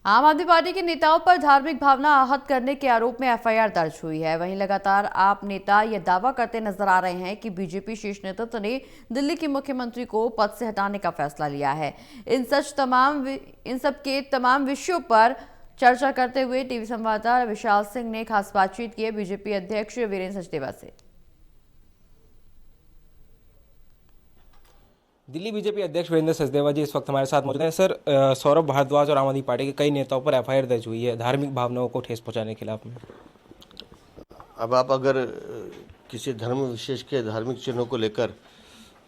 आम आदमी पार्टी के नेताओं पर धार्मिक भावना आहत करने के आरोप में एफआईआर दर्ज हुई है। वहीं लगातार आप नेता यह दावा करते नजर आ रहे हैं कि बीजेपी शीर्ष नेतृत्व ने दिल्ली के मुख्यमंत्री को पद से हटाने का फैसला लिया है। इन सब के तमाम विषयों पर चर्चा करते हुए टीवी संवाददाता विशाल सिंह ने खास बातचीत की है बीजेपी अध्यक्ष वीरेंद्र सचदेवा से। दिल्ली बीजेपी अध्यक्ष वीरेंद्र सचदेवा जी इस वक्त हमारे साथ मौजूद हैं। सर, सौरभ भारद्वाज और आम आदमी पार्टी के कई नेताओं पर एफआईआर दर्ज हुई है धार्मिक भावनाओं को ठेस पहुंचाने के खिलाफ में। अब आप अगर किसी धर्म विशेष के धार्मिक चिन्हों को लेकर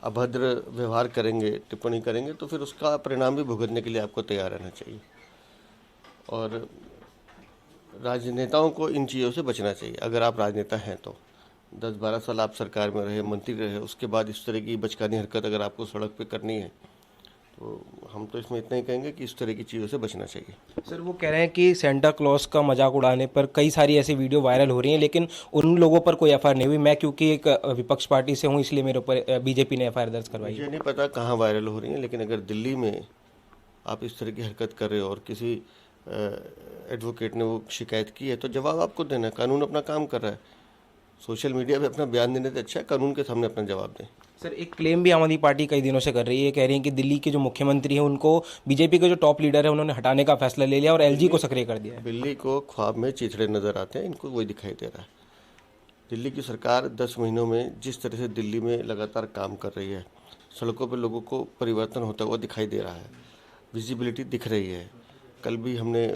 अभद्र व्यवहार करेंगे, टिप्पणी करेंगे, तो फिर उसका परिणाम भी भुगतने के लिए आपको तैयार रहना चाहिए। और राजनेताओं को इन चीज़ों से बचना चाहिए। अगर आप राजनेता हैं तो 10-12 साल आप सरकार में रहे, मंत्री रहे, उसके बाद इस तरह की बचकानी हरकत अगर आपको सड़क पे करनी है तो हम तो इसमें इतना ही कहेंगे कि इस तरह की चीज़ों से बचना चाहिए। सर, वो कह रहे हैं कि सेंटा क्लॉज का मजाक उड़ाने पर कई सारी ऐसी वीडियो वायरल हो रही हैं, लेकिन उन लोगों पर कोई एफआईआर नहीं हुई। मैं क्योंकि एक विपक्ष पार्टी से हूँ, इसलिए मेरे ऊपर बीजेपी ने एफआईआर दर्ज करवाई है। मुझे नहीं पता कहाँ वायरल हो रही है, लेकिन अगर दिल्ली में आप इस तरह की हरकत कर रहे हो और किसी एडवोकेट ने वो शिकायत की है तो जवाब आपको देना है। कानून अपना काम कर रहा है। सोशल मीडिया पे अपना बयान देने से अच्छा है कानून के सामने अपना जवाब दें। सर, एक क्लेम भी आम आदमी पार्टी कई दिनों से कर रही है, कह रही है कि दिल्ली के जो मुख्यमंत्री हैं उनको बीजेपी के जो टॉप लीडर है उन्होंने हटाने का फैसला ले लिया और एलजी को सक्रिय कर दिया है। दिल्ली को ख्वाब में चिथड़े नजर आते हैं, इनको वही दिखाई दे रहा है। दिल्ली की सरकार 10 महीनों में जिस तरह से दिल्ली में लगातार काम कर रही है, सड़कों पर लोगों को परिवर्तन होता हुआ दिखाई दे रहा है, विजिबिलिटी दिख रही है। कल भी हमने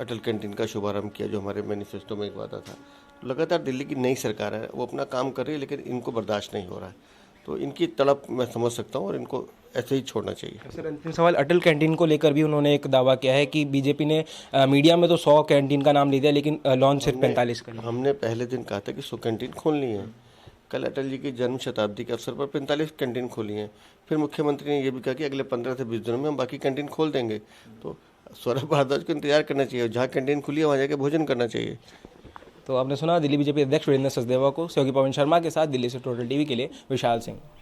अटल कैंटीन का शुभारंभ किया जो हमारे मैनिफेस्टो में एक वादा था। तो लगातार दिल्ली की नई सरकार है, वो अपना काम कर रही है, लेकिन इनको बर्दाश्त नहीं हो रहा है। तो इनकी तड़प मैं समझ सकता हूँ और इनको ऐसे ही छोड़ना चाहिए। सर, अंतिम सवाल, अटल कैंटीन को लेकर भी उन्होंने एक दावा किया है कि बीजेपी ने मीडिया में तो 100 कैंटीन का नाम ले दिया, लेकिन लॉन्च सिर्फ 45 का लिया। हमने पहले दिन कहा था कि 100 कैंटीन खोलनी है। कल अटल जी की जन्म शताब्दी के अवसर पर 45 कैंटीन खोली हैं। फिर मुख्यमंत्री ने यह भी कहा कि अगले 15 से 20 दिनों में हम बाकी कैंटीन खोल देंगे। तो सौरभ भारद्वाज को इंतजार करना चाहिए, जहाँ कैंटीन खुली है वहाँ जाकर भोजन करना चाहिए। तो आपने सुना दिल्ली बीजेपी अध्यक्ष वीरेंद्र सचदेवा को। सहयोगी पवन शर्मा के साथ दिल्ली से टोटल टीवी के लिए विशाल सिंह।